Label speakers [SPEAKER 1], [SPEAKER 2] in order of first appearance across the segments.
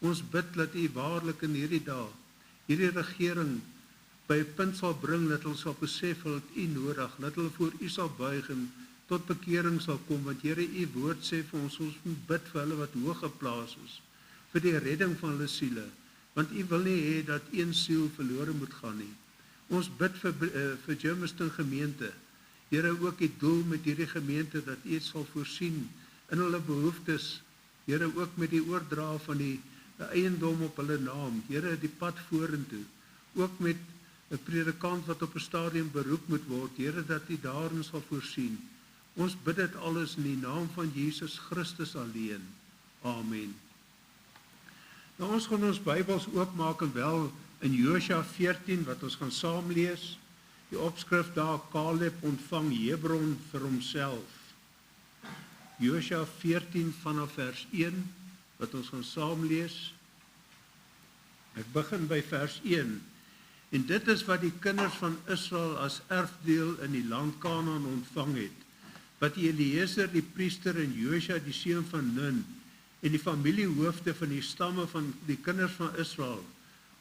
[SPEAKER 1] Ons bid dat U waarlik in hierdie dae, hierdie regering by 'n punt sal bring dat hulle sal besef dat U nodig, dat hulle voor U sal buig en tot bekering sal kom, want Here, U woord sê vir ons moet bid vir hulle wat hoog geplaas is, vir die redding van hulle siele, want U wil nie hê dat een siel verlore moet gaan nie. Ons bid vir Germiston gemeente, Here, ook die doel met hierdie gemeente, dat U sal voorsien in hulle behoeftes, Here, ook met die oordra van die eiendom op hulle naam, Here, die pad vorentoe, ook met 'n predikant wat op 'n stadium beroep moet word, Here, dat U daarin sal voorsien. Ons bid dit alles in die naam van Jesus Christus alleen. Amen. Nou, ons gaan ons Bybels oopmaak en wel in Josua 14 wat ons gaan saam lees. Die opskrif daar, Caleb ontvang Hebron vir homself. Josua 14 vanaf vers 1 wat ons gaan saam lees. Ek begin by vers 1. En dit is wat die kinders van Israel as erfdeel in die land Kanaan ontvang het, wat Eliezer die priester en Josua die seun van Nun en die familiehoofde van die stamme van die kinders van Israel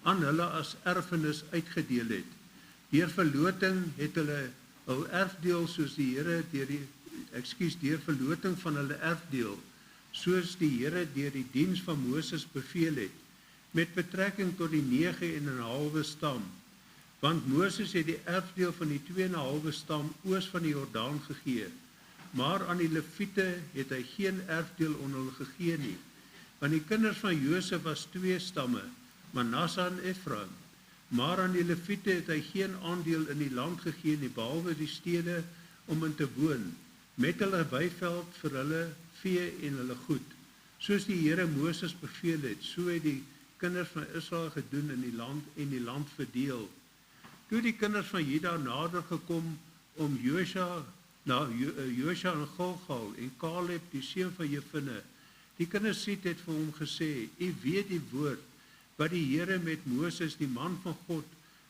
[SPEAKER 1] aan hulle as erfenis uitgedeel het. Deur verloting het hulle hul erfdeel soos die Here deur verloting van hulle erfdeel, soos die Here deur die diens van Moses beveel het, met betrekking tot die 9,5 stam. Want Moses het die erfdeel van die 2,5 stam oos van die Jordaan gegee, maar aan die Lewiete het hy geen erfdeel onder hulle gegee nie. Want die kinders van Josef was 2 stamme, Manasse en Ephraim, maar aan die Lewiete het hy geen aandeel in die land gegee nie, behalwe die stede om in te woon, met hulle weiveld vir hulle vee en hulle goed. Soos die Here Moses beveel het, so het die kinders van Israel gedoen in die land en die land verdeel. Toe die kinders van Juda nader gekom om Josua en Gilgal en Caleb die seun van Jefune, die kinders het vir hom gesê, U weet die woord wat die Here met Moses die man van God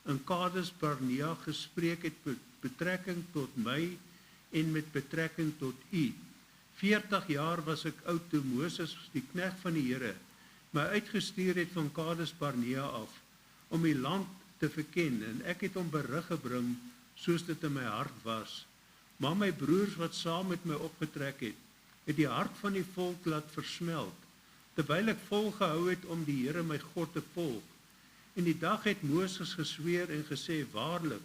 [SPEAKER 1] in Kades Barnea gespreek het met betrekking tot my en met betrekking tot U. 40 jaar was ek oud toe Moses, die knegt van die Here, my uitgestuur het van Kades Barnea af, om die land te verken, en ek het hom berig gebring, soos dit in my hart was. Maar my broers wat saam met my opgetrek het die hart van die volk laat versmelt, terwyl ek volgehou het om die Here my God te volg. En die dag het Moses gesweer en gesê, waarlik,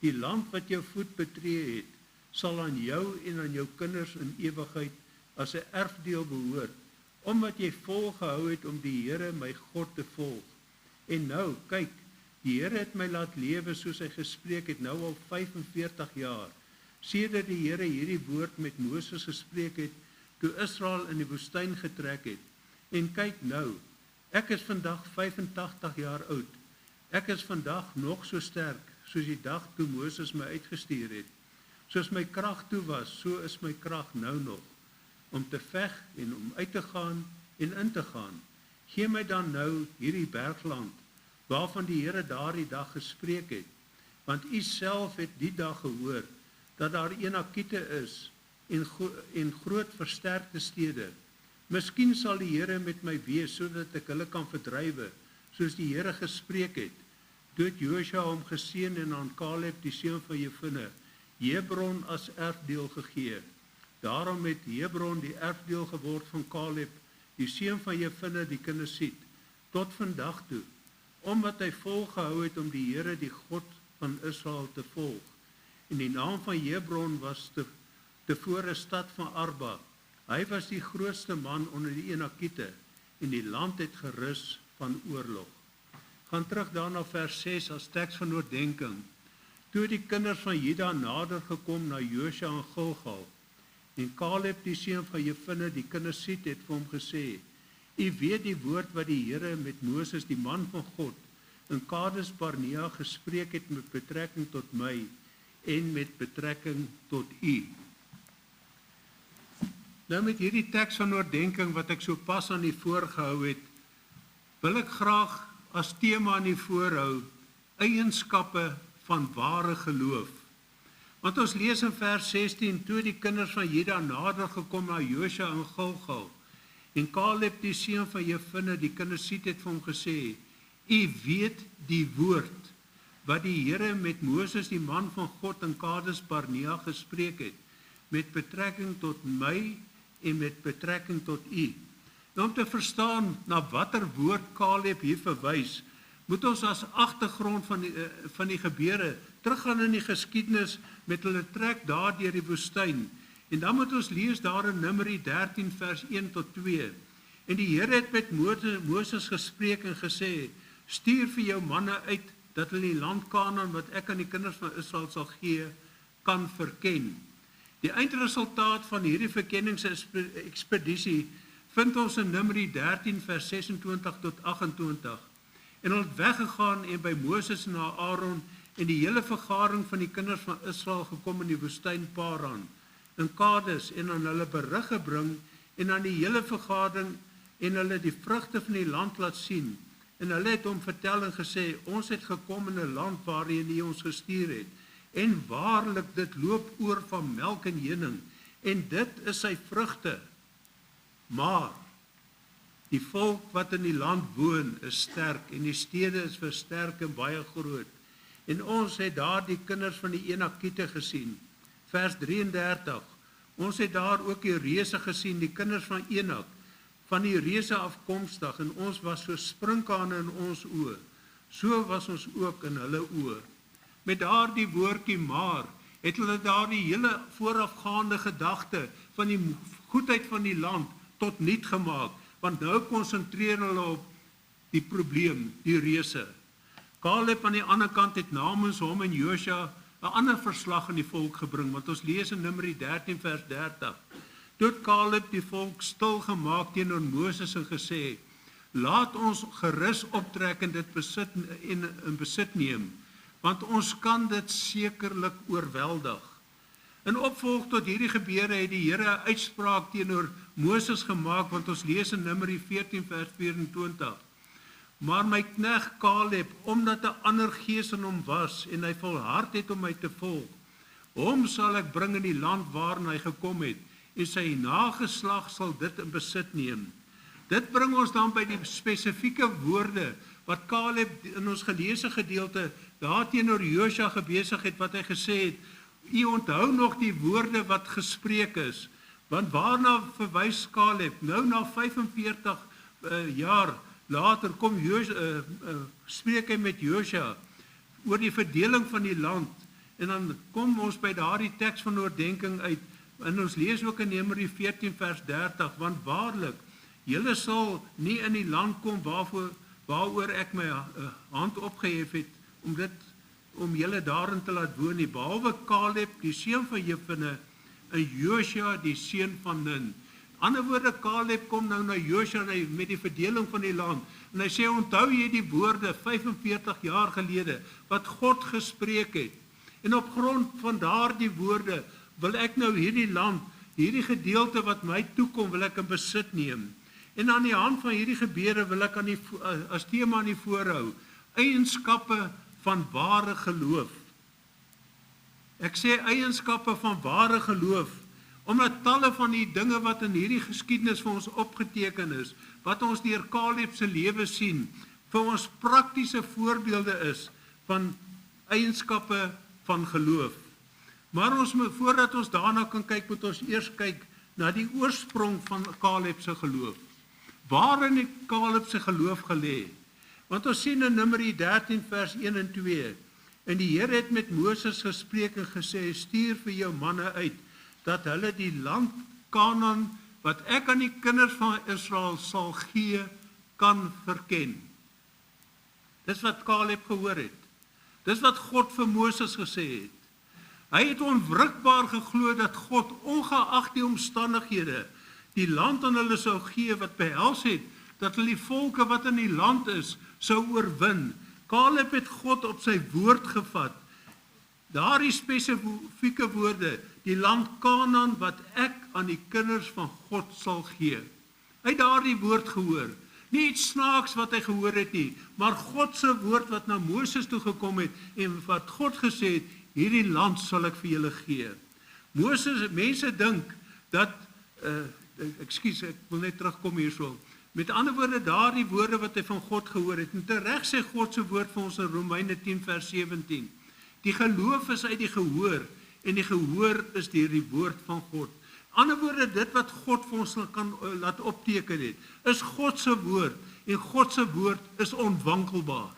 [SPEAKER 1] die land wat jou voet betree het, sal aan jou en aan jou kinders in ewigheid as 'n erfdeel behoort, omdat jy volgehou het om die Here my God te volg. En nou, kyk, die Here het my laat lewe soos hy gespreek het, nou al 45 jaar, sedert die Here hierdie woord met Moses gespreek het, toe Israel in die woestyn getrek het. En kyk nou, ek is vandag 85 jaar oud. Ek is vandag nog so sterk, soos die dag toe Moses my uitgestuur het. Soos my krag toe was, so is my krag nou nog, om te veg en om uit te gaan en in te gaan. Gee my dan nou hierdie bergland, waarvan die Here daardie dag gespreek het, want U self het die dag gehoor, dat daar Enakiete is, en groot versterkte stede. Miskien sal die Here met my wees, sodat ek hulle kan verdrywe, soos die Here gespreek het. Toe het Josua hom geseën en aan Caleb, die seun van Jefune, Hebron as erfdeel gegee. Daarom het Hebron die erfdeel geword van Caleb, die seun van Jefune die Kenisit, tot vandag toe, omdat hy volgehou het om die Here, die God van Israel te volg. En die naam van Hebron was tevore stad van Arba. Hy was die grootste man onder die Enakiete, en die land het gerus van oorlog. Gaan terug daarna vers 6 as teks van oordenking. Toe die kinders van Juda nader gekom na Josua en Gilgal, en Caleb die seun van Jefune die Kenisit het vir hom gesê, U weet die woord wat die Here met Moses die man van God in Kades Barnea gespreek het met betrekking tot my en met betrekking tot U. Nou met hierdie teks van oordenking wat ek so pas aan die voorgehou het, wil ek graag as tema aan die voorhou eienskappe van ware geloof. Want ons lees in vers 16, toe die kinders van Juda nader gekom na Josua en Gilgal, En Caleb, die seun van Jefune, die Kenisit, het vir hom gesê, u weet die woord, wat die Here met Moses, die man van God, in Kades Barnea gespreek het, met betrekking tot my en met betrekking tot u. Nou, om te verstaan na watter woord Caleb hier verwys, moet ons as agtergrond van die gebeure teruggaan in die geskiedenis met hulle trek daar deur die woestyn. En dan moet ons lees daar in Numeri 13 vers 1 tot 2. En die Here het met Moses gespreek en gesê, stuur vir jou manne uit, dat hulle die land Kanaan, wat ek aan die kinders van Israel sal gee, kan verken. Die eindresultaat van hierdie verkenningsekspedisie vind ons in Numeri 13 vers 26 tot 28. En hulle het weggegaan en by Moses en Aaron en die hele vergadering van die kinders van Israel gekom in die woestyn Paran, in Kades, en aan hulle berig gebring, en aan die hele vergadering, en hulle die vrugte van die land laat sien. En hulle het hom vertel en gesê, ons het gekom in 'n land waarheen hy ons gestuur het. En waarlik, dit loop oor van melk en honing, en dit is sy vrugte. Maar die volk wat in die land woon is sterk, en die stede is versterk en baie groot. En ons het daar die kinders van die Enakiete gesien. Vers 33. Ons het daar ook die reuse gesien, die kinders van Enak, van die reuse afkomstig, en ons was so sprinkane in ons oë. So was ons ook in hulle oë. Met daardie woordjie maar, het hulle daar die hele voorafgaande gedagte van die goedheid van die land tot niet gemaak, want nou konsentreer hulle op die probleem, die reuse. Caleb aan die ander kant het namens hom en Josua 'n ander verslag aan die volk gebring, want ons lees in Numeri 13 vers 30. Toe het Caleb die volk stil gemaak teenoor Moses en gesê, laat ons gerus optrek en dit in besit neem, want ons kan dit sekerlik oorweldig. In opvolg tot hierdie gebeure het die Here 'n uitspraak teenoor Moses gemaak, want ons lees in Numeri 14 vers 24. Maar my knegt Caleb, omdat 'n ander gees in hom was, en hy volhard het om my te volg, hom sal ek bring in die land waarin hy gekom het, en sy nageslag sal dit in besit neem. Dit bring ons dan by die spesifieke woorde, wat Caleb in ons geleesde gedeelte, daar teenoor Josua gebesig het, wat hy gesê het, u onthou nog die woorde wat gespreek is, want waarna verwys Caleb? Nou na 45 jaar later kom spreek hy met Josua oor die verdeling van die land, en dan kom ons by daardie teks van oordenking uit, en ons lees ook in Numeri 14 vers 30, want waarlik, julle sal nie in die land kom waaroor ek my hand opgehef het, om julle daarin te laat woon nie, behalwe Caleb, die seun van Jefune, en Josua, die seun van Nun. Ander woorde, Caleb kom nou na Josua met die verdeling van die land, en hy sê, onthou jy die woorde 45 jaar gelede, wat God gespreek het, en op grond van daardie woorde, wil ek nou hierdie land, hierdie gedeelte wat my toekom, wil ek in besit neem. En aan die hand van hierdie gebeure wil ek as tema aan die voorhou, eienskappe van ware geloof. Ek sê eienskappe van ware geloof, omdat talle van die dinge wat in hierdie geskiedenis vir ons opgeteken is, wat ons deur Caleb se lewe sien, vir ons praktiese voorbeelde is van eienskappe van geloof. Maar voordat ons daarna kan kyk, moet ons eers kyk na die oorsprong van Caleb se geloof. Waarin het Caleb se geloof gelê? Want ons sien in Numeri 13 vers 1 en 2, en die Here het met Moses gespreek en gesê, stuur vir jou manne uit, dat hulle die land Kanaan, wat ek aan die kinders van Israel sal gee, kan verken. Dis wat Caleb gehoor het. Dis wat God vir Moses gesê het. Hy het onwrikbaar geglo dat God, ongeag die omstandighede, die land aan hulle sou gee, wat behels het, dat hulle die volke wat in die land is, sou oorwin. Caleb het God op sy woord gevat. Daardie spesifieke woorde, die land Kanaan, wat ek aan die kinders van God sal gee. Hy het daardie woord gehoor. Nie iets snaaks wat hy gehoor het nie, maar God se woord wat na Moses toe gekom het, en wat God gesê het, hierdie land sal ek vir julle gee. Mense dink dat ekskuus, ek wil net terugkom hierso. Met ander woorde, daardie woorde wat hy van God gehoor het, en tereg sê God se woord vir ons in Romeine 10 vers 17. Die geloof is uit die gehoor, en die gehoor is deur die woord van God. Ander woorde, dit wat God vir ons kan laat opteken het, is God se woord, en God se woord is onwankelbaar.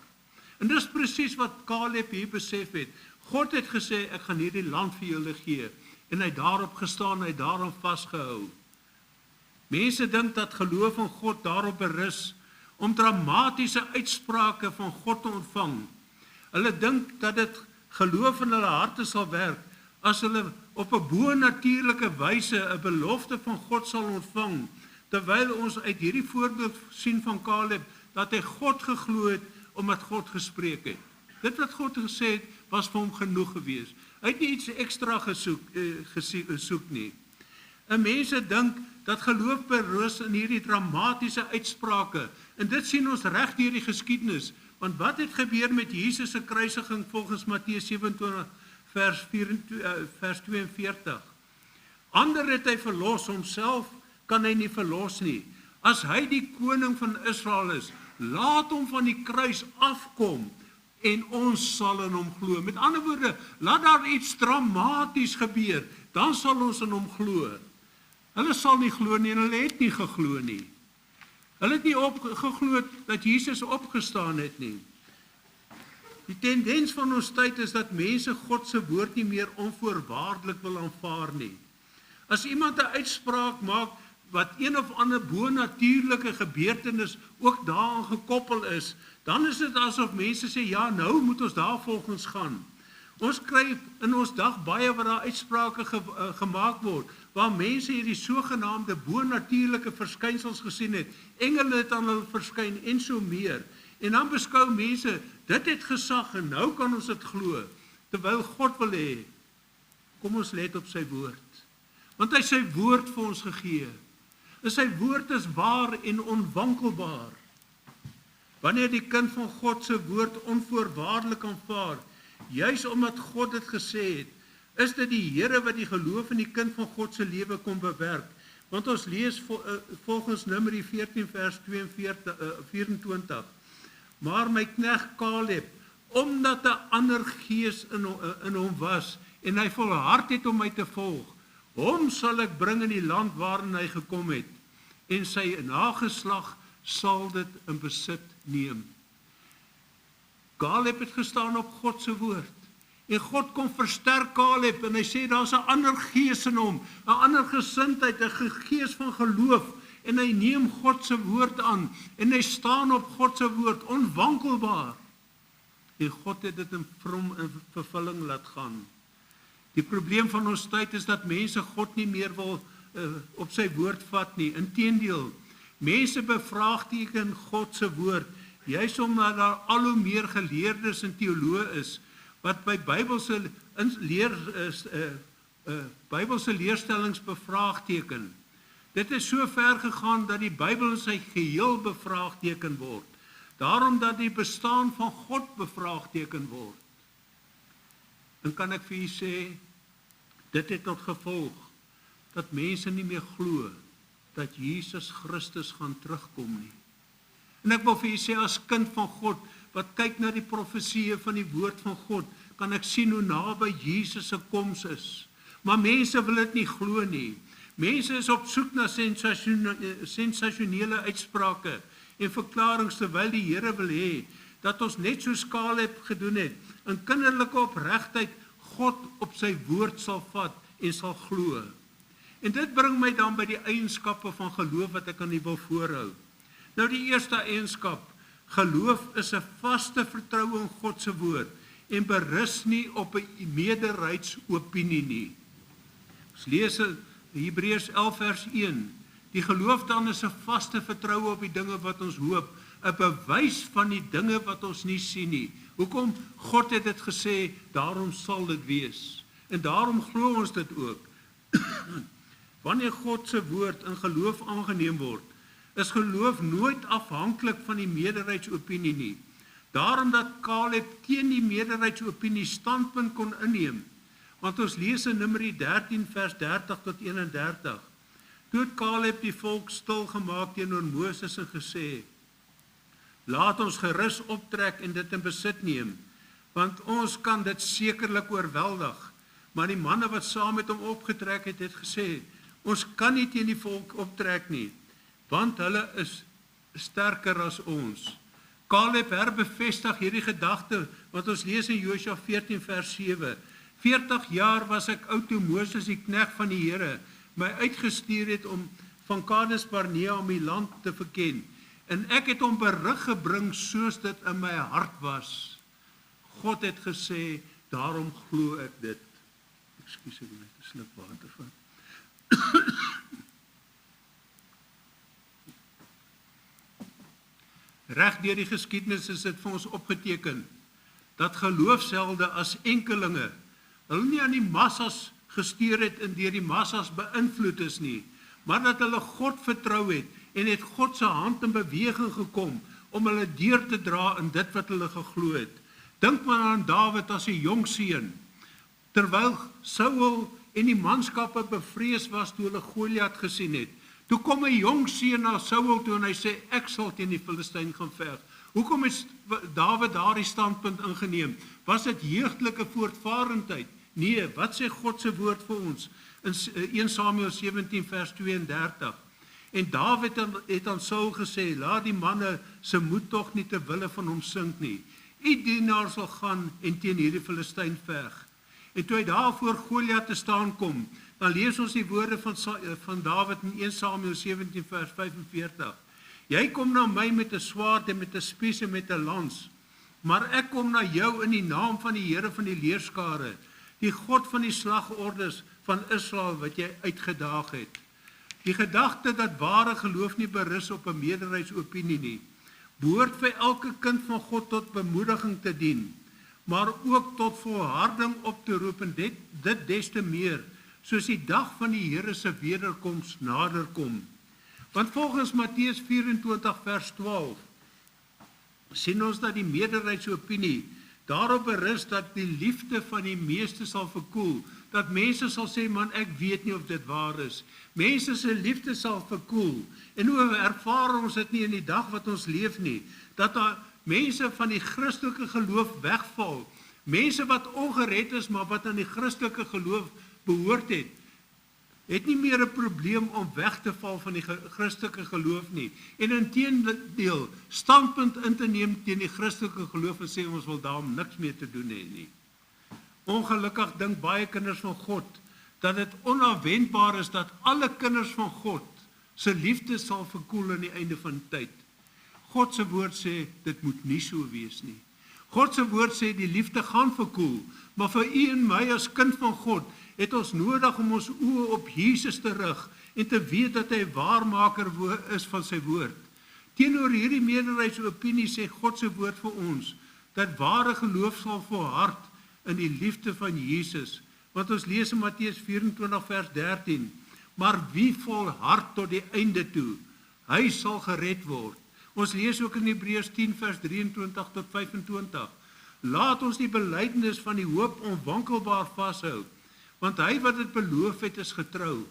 [SPEAKER 1] En dis presies wat Caleb hier besef het. God het gesê, ek gaan hierdie land vir julle gee, en hy het daarop gestaan, hy het daarom vasgehou. Mense dink dat geloof in God daarop berus om dramatiese uitsprake van God te ontvang. Hulle dink dat dit geloof in hulle harte sal werk as hulle op 'n bo-natuurlike wyse 'n belofte van God sal ontvang, terwyl ons uit hierdie voorbeeld sien van Caleb dat hy God geglo het omdat God gespreek het. Dit wat God gesê het was vir hom genoeg gewees. Hy het nie iets ekstra gesoek nie. En mense dink dat geloof berus in hierdie dramatiese uitsprake, en dit sien ons reg deur die geskiedenis, want wat het gebeur met Jesus se kruisiging volgens Matteus 27 vers 42? Ander het hy verlos, homself kan hy nie verlos nie. As hy die koning van Israel is, laat hom van die kruis afkom, en ons sal in hom glo. Met ander woorde, laat daar iets dramaties gebeur, dan sal ons in hom glo. Hulle sal nie glo nie, en hulle het nie geglo nie. Hulle het nie geglo dat Jesus opgestaan het nie. Die tendens van ons tyd is dat mense God se woord nie meer onvoorwaardelik wil aanvaar nie. As iemand 'n uitspraak maak wat een of ander bo-natuurlike gebeurtenis ook daaraan gekoppel is, dan is dit asof mense sê, ja, nou moet ons daar volgens gaan. Ons kry in ons dag baie wat daar uitsprake gemaak word, waar mense hierdie sogenaamde bo-natuurlike verskynsels gesien het, engele het aan hulle verskyn en so meer. En dan beskou mense, dit het gesag en nou kan ons dit glo, terwyl God wil hê, kom ons let op sy woord. Want hy sy woord vir ons gegee. En sy woord is waar en onwankelbaar. Wanneer die kind van God se woord onvoorwaardelik aanvaar, juis omdat God dit gesê het, is dit die Here wat die geloof in die kind van God se lewe kom bewerk. Want ons lees volgens Numeri 14 vers 24. Maar my knegt Caleb, omdat 'n ander gees in hom was, en hy volhard het om my te volg, hom sal ek bring in die land waarin hy gekom het, en sy nageslag sal dit in besit neem. Caleb het gestaan op God se woord, en God kom versterk Caleb, en hy sê, daar's 'n ander gees in hom, 'n ander gesindheid, 'n gees van geloof, en hy neem God se woord aan, en hy staan op God se woord, onwankelbaar, en God het dit in vervulling laat gaan. Die probleem van ons tyd is dat mense God nie meer wil op sy woord vat nie. Inteendeel, mense bevraagteken God se woord, juis omdat daar al hoe meer geleerdes en teoloë is, wat by Bybelse leerstellings bevraagteken. Dit is so ver gegaan dat die Bybel in sy geheel bevraagteken word. Daarom dat die bestaan van God bevraagteken word. En kan ek vir u sê, dit het tot gevolg dat mense nie meer glo dat Jesus Christus gaan terugkom nie. En ek wil vir u sê, as kind van God, wat kyk na die profesieë van die woord van God, kan ek sien hoe naby Jesus se koms is. Maar mense wil dit nie glo nie. Mense is op soek na sensasionele uitsprake en verklaringe, terwyl die Here wil hê dat ons net soos Caleb gedoen het, in kinderlike opregtheid God op sy woord sal vat en sal glo. En dit bring my dan by die eienskappe van geloof wat ek aan u wil voorhou. Nou die eerste eienskap, geloof is 'n vaste vertroue in God se woord en berus nie op 'n meerderheidsopinie nie. Ons lees in Hebreërs 11 vers 1. Die geloof dan is 'n vaste vertroue op die dinge wat ons hoop, 'n bewys van die dinge wat ons nie sien nie. Hoekom? God het dit gesê, daarom sal dit wees. En daarom glo ons dit ook. Wanneer God se woord in geloof aangeneem word, is geloof nooit afhanklik van die meerderheidsopinie nie. Daarom dat Caleb teen die meerderheidsopinie standpunt kon inneem. Want ons lees in Numeri 13 vers 30 tot 31. Toe het Caleb die volk stil gemaak teenoor Moses en gesê, laat ons gerus optrek en dit in besit neem, want ons kan dit sekerlik oorweldig. Maar die manne wat saam met hom opgetrek het, het gesê, ons kan nie teen die volk optrek nie, want hulle is sterker as ons. Caleb herbevestig hierdie gedagte, wat ons lees in Josua 14 vers 7. 40 jaar was ek oud toe Moses die knegt van die Here my uitgestuur het om van Kades Barnea om die land te verken. En ek het hom berig gebring soos dit in my hart was. God het gesê, daarom glo ek dit. Ekskuus, ek moet 'n sluk water van. Reg deur die geskiedenis is dit vir ons opgeteken, dat geloofshelde as enkelinge, hulle nie aan die massas gestuur het en deur die massas beïnvloed is nie, maar dat hulle God vertrou het en het God se hand in beweging gekom om hulle deur te dra in dit wat hulle geglo het. Dink maar aan Dawid as 'n jong seun, terwyl Saul en die manskappe bevrees was toe hulle Goliat gesien het. Toe kom 'n jong seun na Saul toe en hy sê, ek sal teen die Filistyn gaan veg. Hoekom het Dawid daardie standpunt ingeneem? Was dit jeugtelike voortvarendheid? Nee, wat sê God se woord vir ons? In 1 Samuel 17 vers 32. En Dawid het aan Saul gesê, laat die manne se moed tog nie ter wille van hom sink nie. U dienaar sal gaan en teen hierdie Filistyn veg. En toe hy daar voor Goliat te staan kom, dan lees ons die woorde van Dawid in 1 Samuel 17 vers 45. Jy kom na my met 'n swaard en met 'n spies en met 'n lans, maar ek kom na jou in die naam van die Here van die leerskare, die God van die slagordes van Israel wat jy uitgedaag het. Die gedagte dat ware geloof nie berus op 'n meerderheidsopinie nie, behoort vir elke kind van God tot bemoediging te dien, maar ook tot volharding op te roep en dit des te meer, soos die dag van die Here se wederkoms nader kom. Want volgens Matteus 24 vers 12 sien ons dat die meerderheidsopinie daarop berus dat die liefde van die meeste sal verkoel, dat mense sal sê, man, ek weet nie of dit waar is. Mense se liefde sal verkoel, en hoe ervaar ons dit nie in die dag wat ons leef nie, dat daar mense van die Christelike geloof wegval, mense wat ongered is, maar wat aan die Christelike geloof behoort het nie meer 'n probleem om weg te val van die Christelike geloof nie, en inteendeel standpunt in te neem teen die Christelike geloof en sê ons wil daarom niks meer te doen hê nie. Ongelukkig dink baie kinders van God dat dit onafwendbaar is dat alle kinders van God se liefde sal verkoel aan die einde van tyd. God se woord sê dit moet nie so wees nie. God se woord sê die liefde gaan verkoel, maar vir u en my as kind van God het ons nodig om ons oë op Jesus te rig en te weet dat hy waarmaker is van sy woord. Teenoor hierdie meerderheidsopinie sê God se woord vir ons dat ware geloof sal volhard in die liefde van Jesus. Want ons lees in Matteus 24 vers 13, maar wie volhard tot die einde toe, hy sal gered word. Ons lees ook in Hebreërs 10 vers 23 tot 25. Laat ons die belydenis van die hoop onwankelbaar vashou, want hy wat dit beloof het is getrou.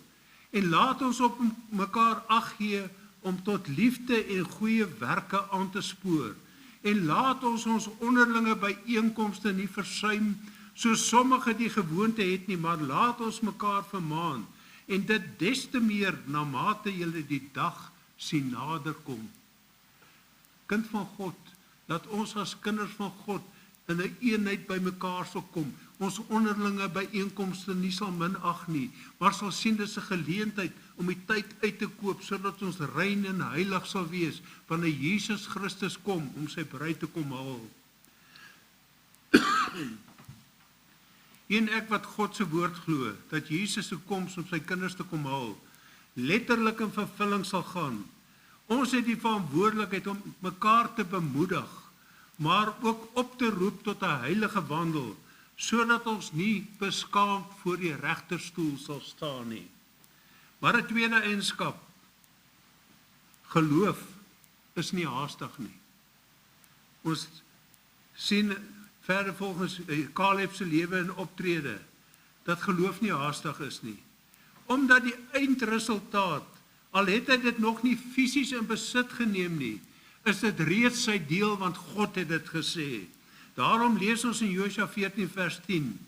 [SPEAKER 1] En laat ons op mekaar ag gee om tot liefde en goeie werke aan te spoor. En laat ons onderlinge byeenkomste nie versuim, soos sommige die gewoonte het nie, maar laat ons mekaar vermaan, en dit des te meer na mate julle die dag sien naderkom. Kind van God, dat ons as kinders van God in 'n eenheid by mekaar sal kom, ons onderlinge byeenkomste nie sal minag nie, maar sal sien dis 'n geleentheid om die tyd uit te koop, sodat ons rein en heilig sal wees, wanneer Jesus Christus kom, om sy bruid te kom haal. En ek wat God se woord glo, dat Jesus se koms om sy kinders te kom haal, letterlik in vervulling sal gaan. Ons het die verantwoordelikheid om mekaar te bemoedig, maar ook op te roep tot 'n heilige wandel, sodat ons nie beskaamd voor die regterstoel sal staan nie. Maar 'n tweede eienskap, geloof is nie haastig nie. Ons sien verder volgens Caleb se lewe en optrede, dat geloof nie haastig is nie. Omdat die eindresultaat Al het hy dit nog nie fisies in besit geneem nie, is dit reeds sy deel, want God het dit gesê. Daarom lees ons in Josua 14 vers 10,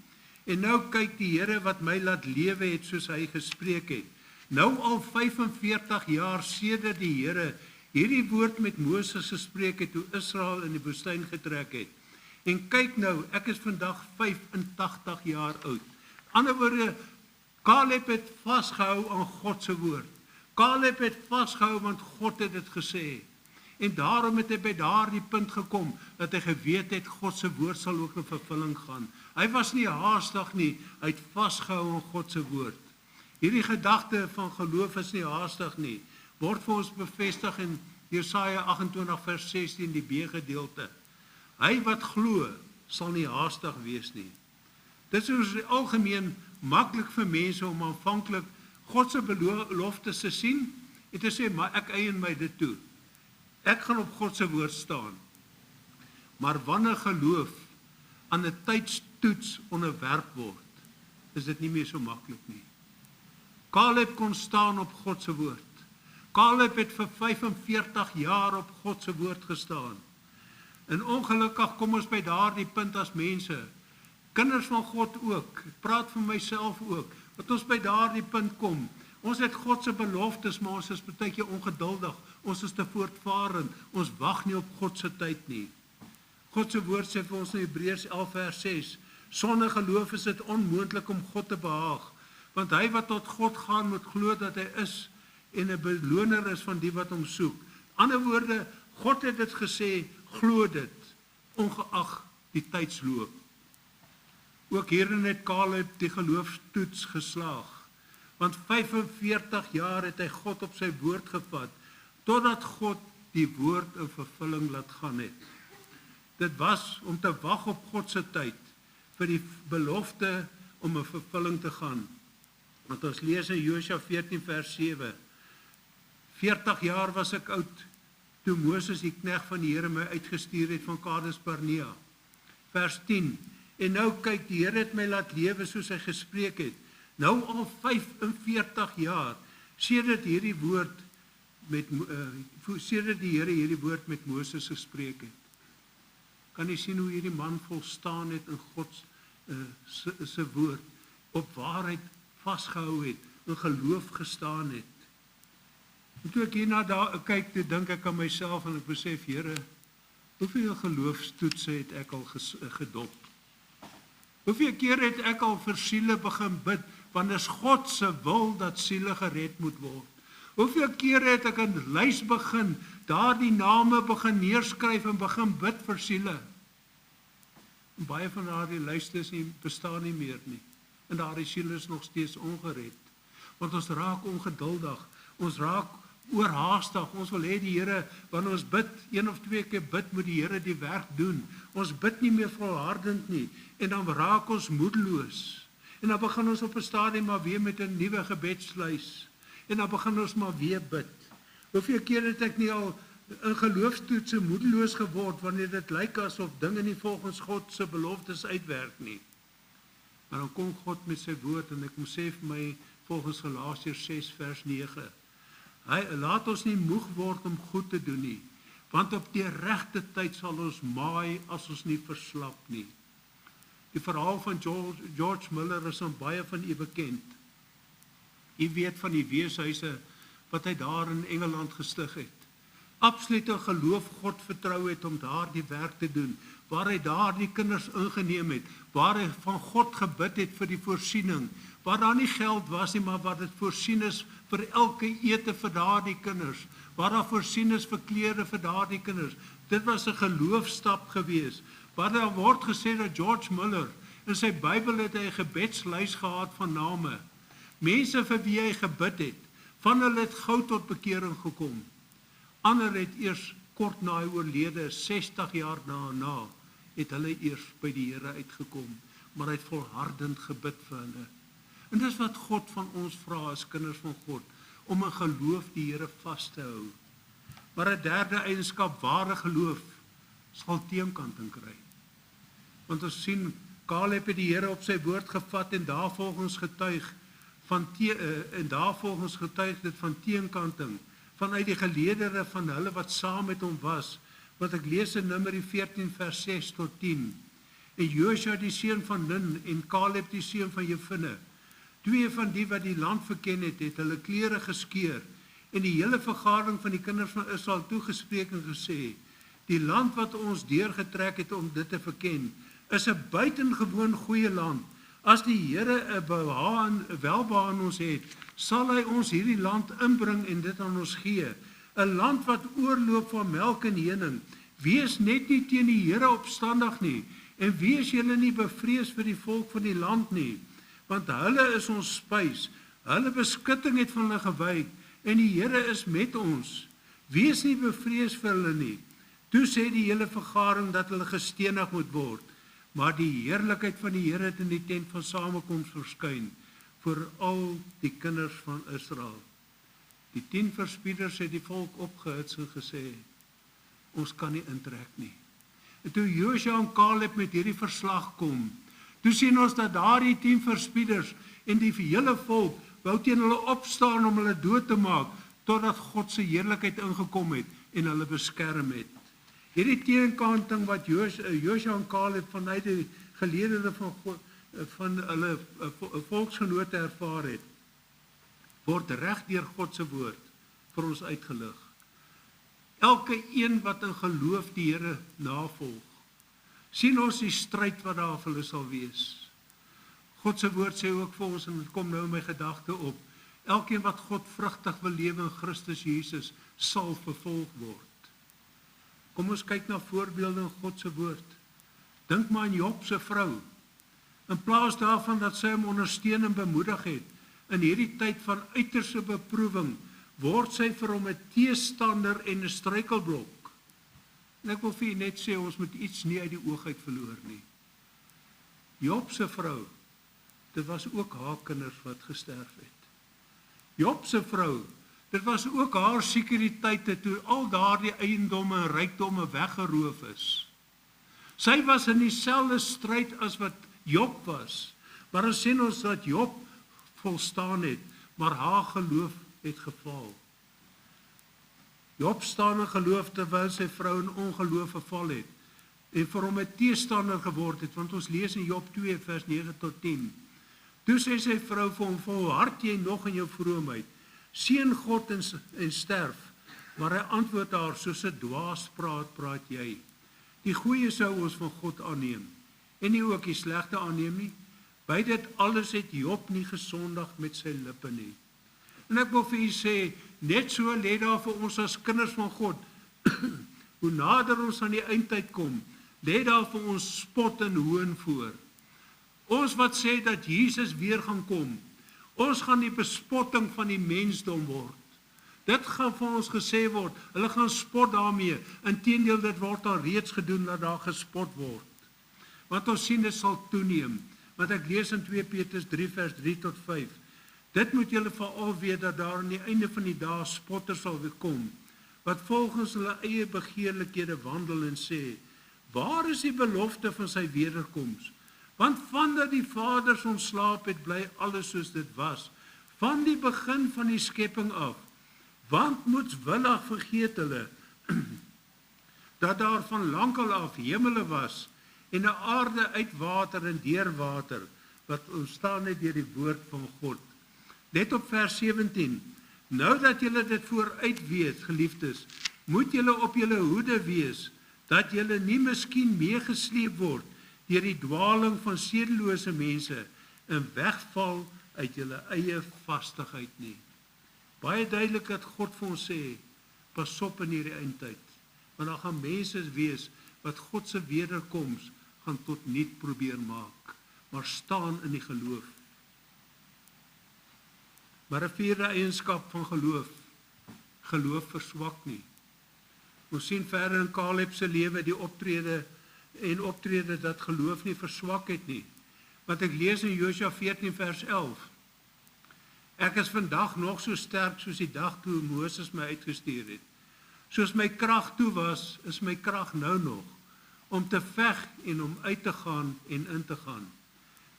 [SPEAKER 1] en nou kyk die Here wat my laat lewe het soos hy gespreek het. Nou al 45 jaar sedert die Here hierdie woord met Moses gespreek het, toe Israel in die woestyn getrek het. En kyk nou, ek is vandag 85 jaar oud. Ander woorde, Caleb het vasgehou aan God se woord. Caleb het vasgehou want God het dit gesê. En daarom het hy by daardie punt gekom, dat hy geweet het, God se woord sal ook in vervulling gaan. Hy was nie haastig nie, hy het vasgehou aan God se woord. Hierdie gedagte van geloof is nie haastig nie, word vir ons bevestig in Jesaja 28 vers 16, die B-gedeelte. Hy wat glo, sal nie haastig wees nie. Dit is algemeen maklik vir mense om aanvanklik God se beloftes te sien en te sê, maar ek eien my dit toe. Ek gaan op God se woord staan. Maar wanneer geloof aan 'n tydstoets onderwerp word, is dit nie meer so maklik nie. Caleb kon staan op God se woord. Caleb het vir 45 jaar op God se woord gestaan. En ongelukkig kom ons by daardie punt as mense, kinders van God ook, ek praat vir myself ook, dat ons by daardie punt kom. Ons het God se beloftes, maar ons is baie keer ongeduldig, ons is te voortvarend, ons wag nie op God se tyd nie. God se woord sê vir ons in Hebreërs 11 vers 6, sonder geloof is dit onmoontlik om God te behaag, want hy wat tot God gaan moet glo dat hy is en 'n beloner is van die wat hom soek. Ander woorde, God het dit gesê, glo dit, ongeag die tydsloop. Ook hierin het Caleb die geloofstoets geslaag, want 45 jaar het hy God op sy woord gevat, totdat God die woord in vervulling laat gaan het. Dit was om te wag op God se tyd, vir die belofte om in vervulling te gaan. Want ons lees in Josua 14 vers 7, 40 jaar was ek oud, toe Moses die knegt van die Here my uitgestuur het van Kades Barnea. Vers 10, en nou kyk, die Here het my laat lewe soos hy gespreek het. Nou al 45 jaar, sedert die Here hierdie woord met Moses gespreek het. Kan jy sien hoe hierdie man volstaan het in God se woord, op waarheid vasgehou het, in geloof gestaan het. En toe ek hierna kyk, toe dink ek aan myself en ek besef, Here, hoeveel geloofstoetse het ek al gedop? Hoeveel keer het ek al vir siele begin bid, want is God se wil dat siele gered moet word? Hoeveel keer het ek 'n lys begin, daardie name begin neerskryf en begin bid vir siele? En baie van daardie lyste bestaan nie meer nie. En daardie siele is nog steeds ongered. Want ons raak ongeduldig, ons raak oorhaastig, ons wil hê die Here, wanneer ons bid, 1 of 2 keer bid, moet die Here die werk doen. Ons bid nie meer volhardend nie, en dan raak ons moedeloos. En dan begin ons op 'n stadium maar weer met 'n nuwe gebedslys. En dan begin ons maar weer bid. Hoeveel keer het ek nie al in geloofstoetse moedeloos geword, wanneer dit lyk asof dinge nie volgens God se beloftes uitwerk nie. Maar dan kom God met sy woord, en ek moet sê vir my, volgens Galasiërs 6 vers 9, hy laat ons nie moeg word om goed te doen nie, want op die regte tyd sal ons maai as ons nie verslap nie. Die verhaal van George Miller is aan baie van u bekend. U weet van die weeshuise wat hy daar in Engeland gestig het. Absolute geloof God vertrou het om daar die werk te doen, waar hy daar die kinders ingeneem het, waar hy van God gebid het vir die voorsiening, waar daar nie geld was nie, maar waar dit voorsien is vir elke ete vir daardie kinders, waar daar voorsien is vir klere vir daardie kinders. Dit was 'n geloofstap gewees, waar daar word gesê dat George Miller, in sy Bybel het hy 'n gebedslys gehad van name, mense vir wie hy gebid het, van hulle het gou tot bekering gekom. Ander het eers kort na hy oorlede, 60 jaar daarna, het hulle eers by die Here uitgekom, maar hy het volhardend gebid vir hulle. En dis wat God van ons vra as kinders van God, om in geloof die Here vas te hou. Maar 'n derde eienskap, ware geloof, sal teenkanting kry. Want ons sien, Caleb het die Here op sy woord gevat en daarvolgens getuig, en daarvolgens getuig dit van teenkanting, vanuit die geleedere van hulle wat saam met hom was, wat ek lees in Numeri 14 vers 6 tot 10. En Josua die seun van Nun en Caleb die seun van Jefune, twee van die wat die land verken het, het hulle klere geskeur, en die hele vergadering van die kinders van Israel toegespreek en gesê, die land wat ons deurgetrek het om dit te verken, is 'n buitengewoon goeie land. As die Here 'n welbehae aan ons het, sal hy ons hierdie land inbring en dit aan ons gee. 'n Land wat oorloop van melk en honing. Wees net nie teen die Here opstandig nie, en wees julle nie bevrees vir die volk van die land nie, want hulle is ons spys. Hulle beskutting het van hulle gewyk, en die Here is met ons. Wees nie bevrees vir hulle nie. Toe sê die hele vergadering dat hulle gestenig moet word. Maar die heerlikheid van die Here het in die tent van samekoms verskyn vir al die kinders van Israel. Die 10 verspieders het die volk opgehits en gesê, ons kan nie intrek nie. En toe Josua en Caleb met hierdie verslag kom, toe sien ons dat daardie 10 verspieders en die hele volk wou teen hulle opstaan om hulle dood te maak, totdat God se heerlikheid ingekom het en hulle beskerm het. Hierdie teenkanting wat Josua en Caleb vanuit die geleedere van hulle volksgenote ervaar het, word reg deur God se woord vir ons uitgelig. Elke een wat in geloof die Here navolg, sien ons die stryd wat daar vir hulle sal wees. God se woord sê ook vir ons, en dit kom nou in my gedagte op, elkeen wat God vrugtig wil lewe in Christus Jesus, sal vervolg word. Kom ons kyk na voorbeelde in God se woord. Dink maar aan Job se vrou. In plaas daarvan dat sy hom ondersteun en bemoedig het, in hierdie tyd van uiterste beproewing, word sy vir hom 'n teestander en 'n struikelblok. En ek wil vir u net sê, ons moet iets nie uit die oog uit verloor nie. Job se vrou, dit was ook haar kinders wat gesterf het. Job se vrou, dit was ook haar sekuriteite toe al daardie eiendomme en rykdomme weggeroof is. Sy was in dieselfde stryd as wat Job was, maar ons sien ons dat Job volstaan het, maar haar geloof het gefaal. Job staan in geloof terwyl sy vrou in ongeloof verval het en vir hom 'n teestander geword het, want ons lees in Job 2 vers 9 tot 10. Toe sê sy vrou vir hom, volhard jy nog in jou vroomheid, seën God en sterf, maar hy antwoord haar, soos 'n dwaas praat jy. Die goeie sou ons van God aanneem, en nie ook die slegte aanneem nie. By dit alles het Job nie gesondig met sy lippe nie. En ek wil vir u sê, net so lê daar vir ons as kinders van God, hoe nader ons aan die eindtyd kom, lê daar vir ons spot en hoon voor. Ons wat sê dat Jesus weer gaan kom, ons gaan die bespotting van die mensdom word. Dit gaan vir ons gesê word, hulle gaan spot daarmee, inteendeel dit word al reeds gedoen dat daar gespot word. Want ons sien dit sal toeneem, want ek lees in 2 Petrus 3 vers 3 tot 5. Dit moet julle veral weet dat daar aan die einde van die dae spotters sal kom, wat volgens hulle eie begeerlikhede wandel en sê, waar is die belofte van sy wederkoms? Want vandat die vaders ontslaap het, bly alles soos dit was, van die begin van die skepping af. Want moetswillig vergeet hulle, dat daar van lankal af hemele was, en 'n aarde uit water en deur water, wat ontstaan het deur die woord van God. Let op vers 17, nou dat julle dit vooruit weet, geliefdes, moet julle op julle hoede wees, dat julle nie miskien meegesleep word, deur die dwaling van sedelose mense, en wegval uit julle eie vastigheid nie. Baie duidelik dat God vir ons sê, pas op in hierdie eindtyd, want daar gaan mense wees, wat God se wederkoms gaan tot niet probeer maak, maar staan in die geloof. Maar 'n vierde eienskap van geloof, geloof verswak nie. Ons sien verder in Caleb se lewe die optrede dat geloof nie verswak het nie. Want ek lees in Josua 14 vers 11. Ek is vandag nog so sterk soos die dag toe Moses my uitgestuur het. Soos my krag toe was, is my krag nou nog, om te veg en om uit te gaan en in te gaan.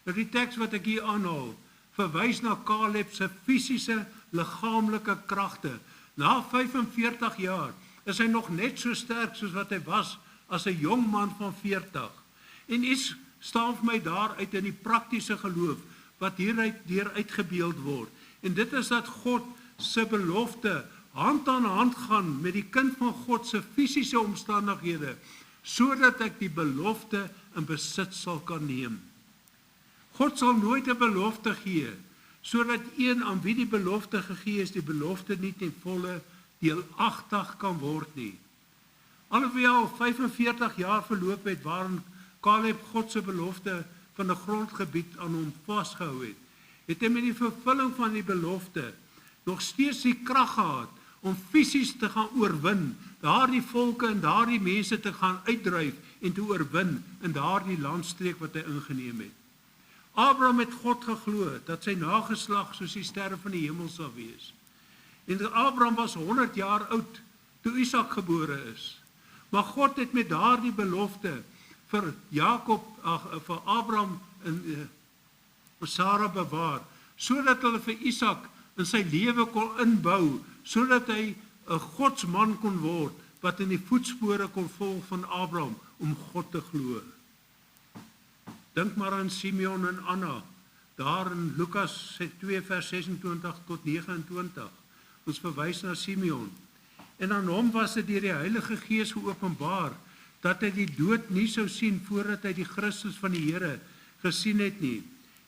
[SPEAKER 1] Nou die teks wat ek hier aanhaal, verwys na Caleb se fisiese, liggaamlike kragte. Na 45 jaar is hy nog net so sterk soos wat hy was as 'n jong man van 40. En iets staan vir my daaruit in die praktiese geloof wat hieruit deur uitgebeeld word. En dit is dat God se belofte hand aan hand gaan met die kind van God se fisiese omstandighede, sodat ek die belofte in besit sal kan neem. God sal nooit 'n belofte gee, sodat een aan wie die belofte gegee is, die belofte nie ten volle deelagtig kan word nie. Alhoewel 45 jaar verloop het waarin Caleb God se belofte van 'n grondgebied aan hom vasgehou het, het hy met die vervulling van die belofte nog steeds die krag gehad om fisies te gaan oorwin, daardie volke en daardie mense te gaan uitdryf en te oorwin in daardie landstreek wat hy ingeneem het. Abraham het God geglo dat sy nageslag soos die sterre van die hemel sal wees. En Abraham was 100 jaar oud toe Isak gebore is. Maar God het met daardie belofte vir vir Abraham en Sarah bewaar, sodat hulle vir Isak in sy lewe kon inbou, sodat hy 'n godsman kon word, wat in die voetspore kon volg van Abraham, om God te glo. Dink maar aan Simeon en Anna, daar in Lukas 2 vers 26 tot 29. Ons verwys na Simeon. En aan hom was dit deur die Heilige Gees geopenbaar, dat hy die dood nie sou sien voordat hy die Christus van die Here gesien het nie.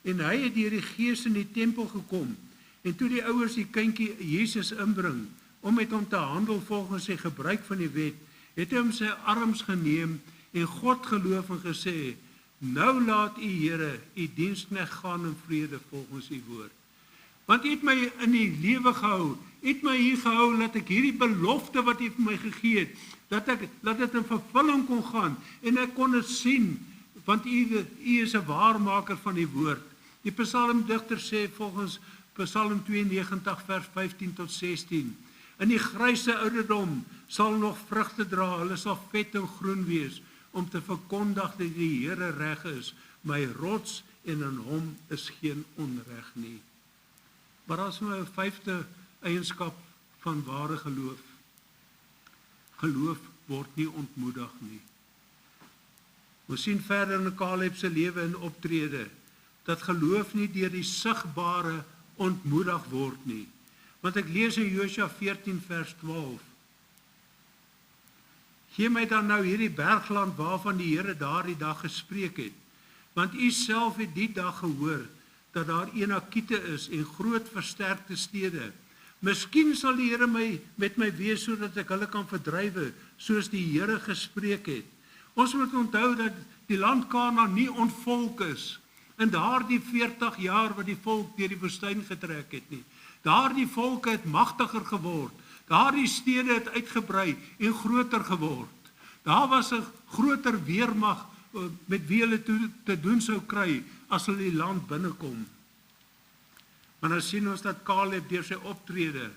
[SPEAKER 1] En hy het deur die Gees in die tempel gekom, en toe die ouers die kindjie Jesus inbring, om met hom te handel volgens sy gebruik van die wet, het hy hom sy arms geneem en God geloof en gesê, nou laat u Here, u diensknegt gaan in vrede volgens u woord. Want u het my in die lewe gehou, u het my hier gehou, dat ek hierdie belofte wat u vir my gegee het, dat dit in vervulling kon gaan, en ek kon dit sien, want u is 'n waarmaker van die woord. Die psalmdigter sê volgens Psalm 92 vers 15 tot 16, in die gryse ouderdom sal nog vrugte dra, hulle sal vet en groen wees, om te verkondig dat die Here reg is, my rots, en in hom is geen onreg nie. Maar as my 'n 5de eienskap van ware geloof. Geloof word nie ontmoedig nie. Ons sien verder in Caleb se lewe en optrede, dat geloof nie deur die sigbare ontmoedig word nie. Want ek lees in Josua 14 vers 12. Gee my dan nou hierdie bergland waarvan die Here daardie dag gespreek het, want u self het die dag gehoor, dat daar Enakiete is en groot versterkte stede. Miskien sal die Here met my wees, sodat ek hulle kan verdrywe, soos die Here gespreek het. Ons moet onthou dat die land Kanaan nie ontvolk is, in daardie 40 jaar wat die volk deur die woestyn getrek het nie. Daardie volke het magtiger geword, daardie stede het uitgebrei en groter geword. Daar was 'n groter weermag met wie hulle te doen sou kry, as hulle die land binnekom. Maar nou sien ons dat Caleb deur sy optrede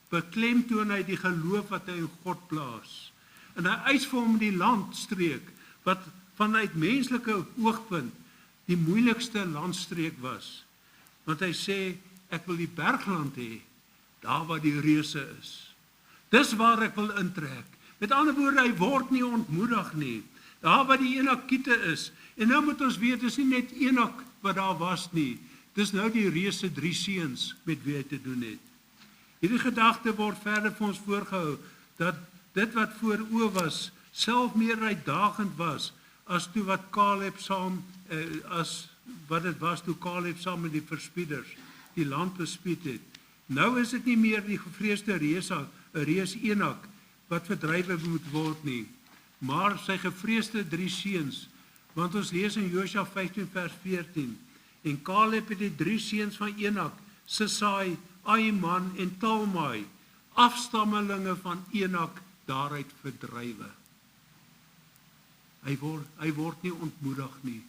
[SPEAKER 1] beklemtoon hy die geloof wat hy in God plaas. En hy eis vir hom die landstreek, wat vanuit menslike oogpunt die moeilikste landstreek was. Want hy sê, ek wil die bergland hê, daar waar die reuse is. Dis waar ek wil intrek. Met ander woorde, hy word nie ontmoedig nie. Daar waar die Enakiete is. En nou moet ons weet, dis nie net Enak wat daar was nie. Dis nou die reuse 3 seuns met wie hy te doen het. Hierdie gedagte word verder vir ons voorgehou, dat dit wat voor oë was, self meer uitdagend was, as toe wat Caleb saam, as wat dit was toe Caleb saam met die verspieders die land bespied het. Nou is dit nie meer die gevreesde reus Enak, wat verdrywe moet word nie, maar sy gevreesde 3 seuns, want ons lees in Josua 15 vers 14, en Caleb het die 3 seuns van Enak, Sesai, Ahiman en Talmai, afstammelinge van Enak, daaruit verdrywe. Hy word nie ontmoedig nie.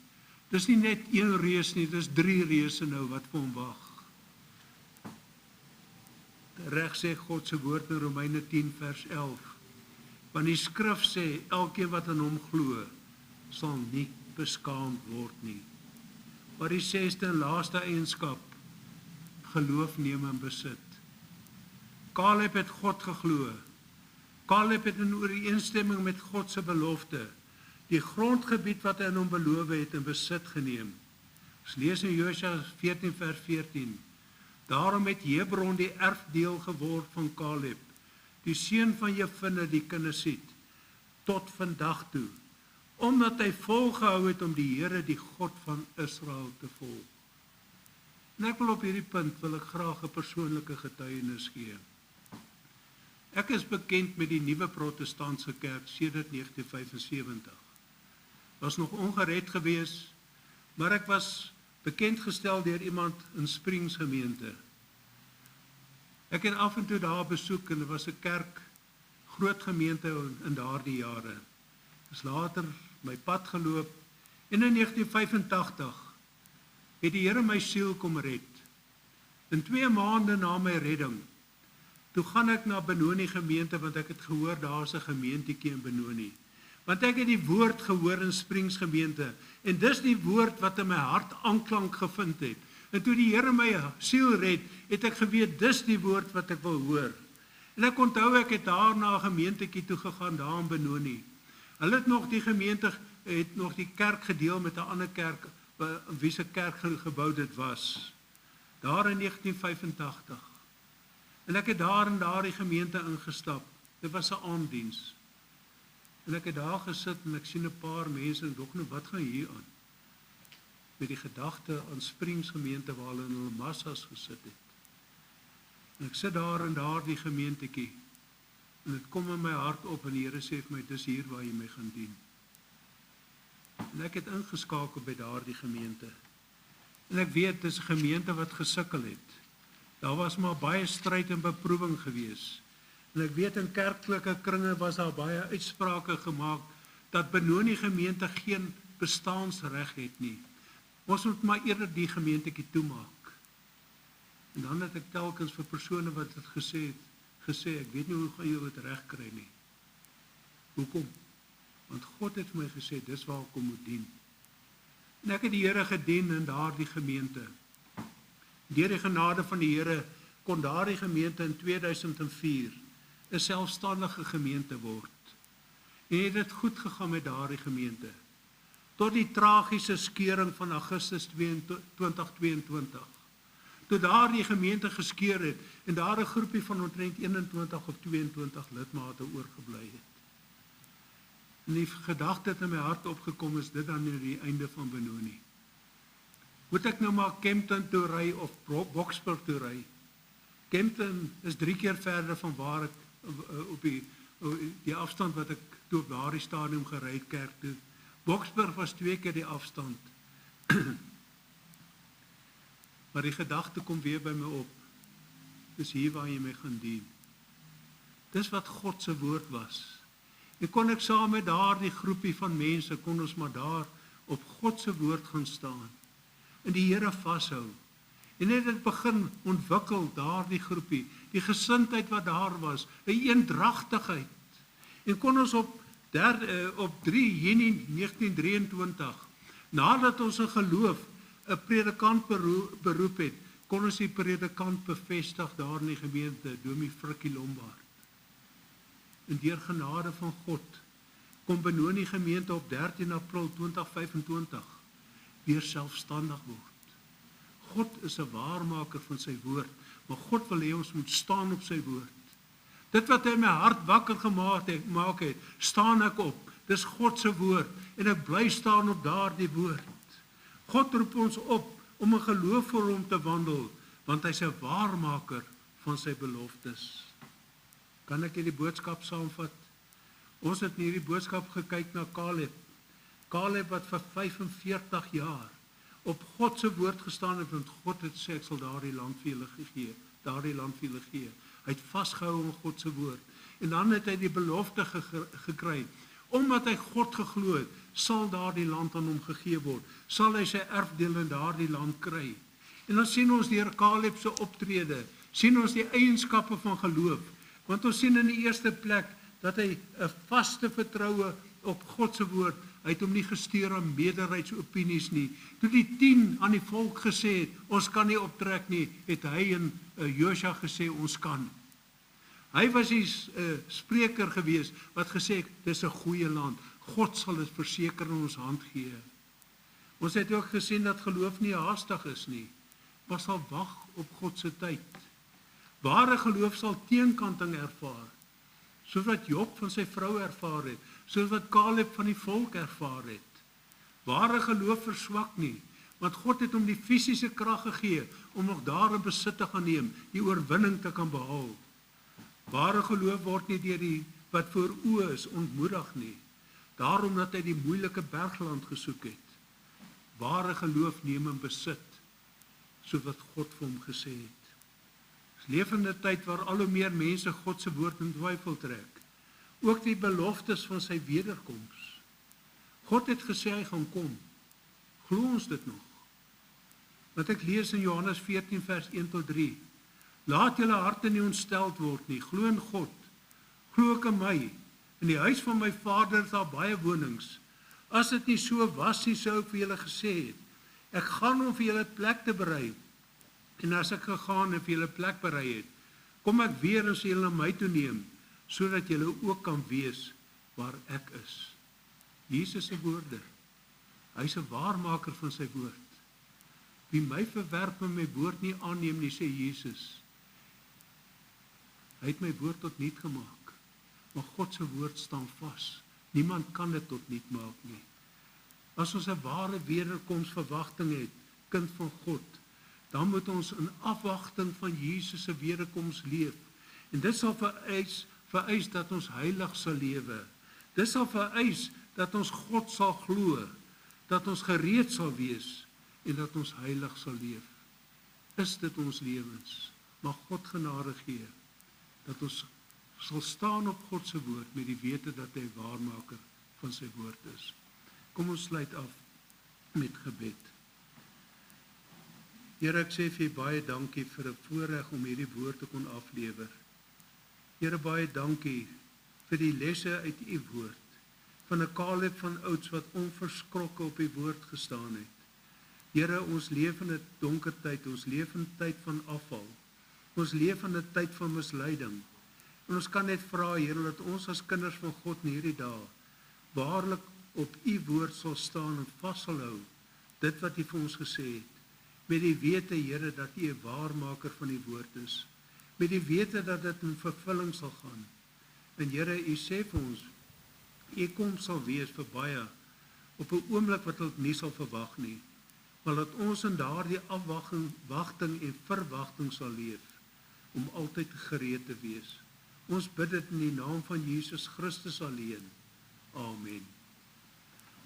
[SPEAKER 1] Dis nie net 1 reus nie, dis 3 reuse nou wat vir hom wag. Reg sê God se woord in Romeine 10 vers 11. Want die skrif sê, elkeen wat in hom glo, sal nie beskaamd word nie. Maar die 6de en laaste eienskap geloof neem in besit. Caleb het God geglo. Caleb het in ooreenstemming met God se belofte die grondgebied wat hy aan hom beloof het in besit geneem. Ons lees in Josua 14 vers 14. Daarom het Hebron die erfdeel geword van Caleb, die seun van Jefune die Kenisit, tot vandag toe, omdat hy volgehou het om die Here, die God van Israel te volg. En ek wil op hierdie punt wil ek graag 'n persoonlike getuienis gee. Ek is bekend met die nuwe protestantse kerk sedert 1975. Was nog ongered gewees, maar ek was bekend gestel deur iemand in Springs gemeente. Ek het af en toe daar besoek en dit was 'n kerk, groot gemeente in daardie jare. Is later my pad geloop en in 1985 het die Here my siel kom red. In 2 maande na my redding, toe gaan ek na Benoni gemeente want ek het gehoor daar's 'n gemeentetjie in Benoni. Want ek het die woord gehoor in Springs gemeente en dis die woord wat in my hart aanklank gevind het. En toe die Here my siel red, het ek geweet dis die woord wat ek wil hoor. En ek onthou ek het daar na 'n gemeentetjie toe gegaan daar in Benoni. Hulle het nog die gemeente het nog die kerk gedeel met 'n ander kerk wie se kerk gebou dit was. Daar in 1985. En ek het daar in daardie gemeente ingestap. Dit was 'n aanddiens. En ek het daar gesit en ek sien 'n paar mense en dog nou wat gaan hier aan? Met die gedagte aan Springs gemeente waar hulle in hulle massas gesit het. En ek sit daar in daardie gemeentetjie. En dit kom in my hart op en die Here sê vir my, dis hier waar jy my gaan dien. En ek het ingeskakel by daardie gemeente. En ek weet, dis 'n gemeente wat gesukkel het. Daar was maar baie stryd en beproewing gewees. En ek weet in kerklike kringe was daar baie uitsprake gemaak dat Benoni gemeente geen bestaansreg het nie. Ons moet maar eerder die gemeentetjie toemaak. En dan het ek telkens vir persone wat het gesê, ek weet nie hoe gaan jy dit reg kry nie. Hoekom? Want God het vir my gesê, dis waar ek moet dien. En ek het die Here gedien in daardie gemeente. Deur die genade van die Here kon daardie gemeente in 2004 'n selfstandige gemeente word. En het dit goed gegaan met daardie gemeente. Tot die tragiese skeuring van Augustus 2022. Toe daardie gemeente geskeur het en daar 'n groepie van omtrent 21 of 22 lidmate oorgebly het. En die gedagte het in my hart opgekom is dit dan nou die einde van Benoni. Moet ek nou maar Kempton toe ry of Boksburg toe ry? Kempton is 3 keer verder van waar ek op die afstand wat ek toe op daardie stadium gery het kerk toe. Boksburg was 2 keer die afstand. Maar die gedagte kom weer by my op. Dis hier waar jy my gaan dien. Dis wat God se woord was. En kon ek saam met daardie groepie van mense, kon ons maar daar op God se woord gaan staan. En die Here vashou. En het dit begin ontwikkel, daardie groepie. Die gesindheid wat daar was, 'n eendragtigheid. En kon ons op 3 Junie 1923, nadat ons in geloof 'n predikant beroep het, kon ons die predikant bevestig daar in die gemeente, Dominee Frikkie Lombard. En deur genade van God, kom Benoni gemeente op 13 April 2025 weer selfstandig word. God is 'n waarmaker van sy woord, maar God wil hê ons moet staan op sy woord. Dit wat hy my hart wakker gemaak het, staan ek op. Dis God se woord en ek bly staan op daardie woord. God roep ons op om in geloof vir hom te wandel, want hy's 'n waarmaker van sy beloftes. Kan ek hierdie boodskap saamvat? Ons het in hierdie boodskap gekyk na Caleb. Caleb wat vir 45 jaar op God se woord gestaan het, want God het sê ek sal daardie land vir julle gee. Hy het vasgehou aan God se woord. En dan het hy die belofte gekry. Omdat hy God geglo het, sal daardie land aan hom gegee word. Sal hy sy erfdeel in daardie land kry. En dan sien ons deur Caleb se optrede, sien ons die eienskappe van geloof. Want ons sien in die eerste plek dat hy 'n vaste vertroue op God se woord. Hy het hom nie gesteer aan meerderheidsopinies nie. Toe die 10 aan die volk gesê het, ons kan nie optrek nie, het hy en Josua gesê, ons kan. Hy was die spreker gewees, wat gesê het, dis 'n goeie land. God sal dit verseker in ons hand gee. Ons het ook gesien dat geloof nie haastig is nie, maar sal wag op God se tyd. Ware geloof sal teenkanting ervaar, soos wat Job van sy vrou ervaar het, soos wat Caleb van die volk ervaar het. Ware geloof verswak nie, want God het hom die fisiese krag gegee om nog daarin besit te gaan neem, die oorwinning te kan behaal. Ware geloof word nie deur die wat voor oë is ontmoedig nie, daarom dat hy die moeilike bergland gesoek het. Ware geloof neem in besit, soos wat God vir hom gesê het. Ons leef in 'n tyd waar al hoe meer mense God se woord in twyfel trek. Ook die beloftes van sy wederkoms. God het gesê hy gaan kom. Glo ons dit nog? Wat ek lees in Johannes 14 vers 1 tot 3. Laat julle harte nie ontsteld word nie. Glo in God. Glo ook in my. In die huis van my Vader is daar baie wonings. As dit nie so was nie, sou ek vir julle gesê het. Ek gaan om vir julle plek te berei. En as ek gegaan en vir julle plek berei het, kom ek weer en sal julle na my toe neem, sodat julle ook kan wees waar ek is. Jesus se woorde. Hy is 'n waarmaker van sy woord. Wie my verwerp en my woord nie aanneem nie, sê Jesus. Hy het my woord tot niet gemaak, maar God se woord staan vas. Niemand kan dit tot niet maak nie. As ons 'n ware wederkomsverwagting het, kind van God, dan moet ons in afwagting van Jesus se wederkoms leef. En dit sal vereis dat ons heilig sal lewe. Dit sal vereis dat ons God sal glo, dat ons gereed sal wees en dat ons heilig sal leef. Is dit ons lewens? Mag God genade gee dat ons sal staan op God se woord met die wete dat hy waarmaker van sy woord is. Kom ons sluit af met gebed. Here, ek sê vir U baie dankie vir 'n voorreg om hierdie woord te kon aflewer. Here, baie dankie vir die lesse uit U woord, van 'n Caleb van ouds wat onverskrokke op U woord gestaan het. Here, ons leef in 'n donker tyd, ons leef in 'n tyd van afval, ons leef in 'n tyd van misleiding. En ons kan net vra, Here, dat ons as kinders van God in hierdie dae waarlik op U woord sal staan en vas sal hou, dit wat U vir ons gesê het, met die wete, Here, dat U 'n waarmaker van die woord is, met die wete dat dit in vervulling sal gaan. En Here, U sê vir ons, U kom sal wees vir baie, op 'n oomblik wat hulle nie sal verwag nie, maar dat ons in daardie afwagting en verwagting sal leef, om altyd gereed te wees. Ons bid dit in die naam van Jesus Christus alleen. Amen.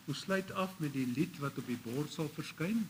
[SPEAKER 1] Ons sluit af met die lied wat op die bord sal verskyn.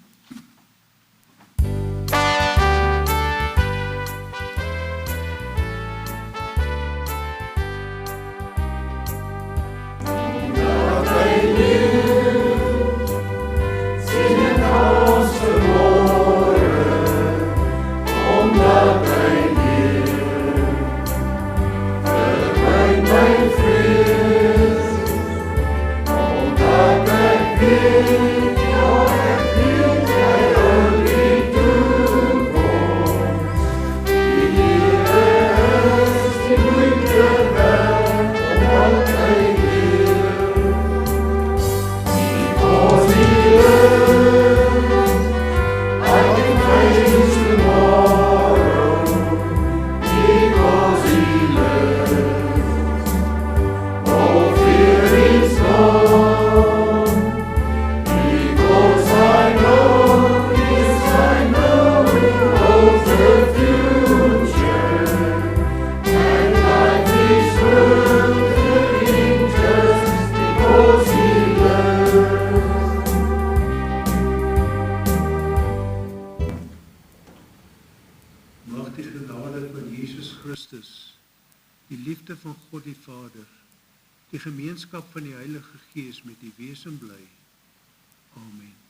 [SPEAKER 1] Die liefde van God die Vader, die gemeenskap van die Heilige Gees met die wesen bly. Amen.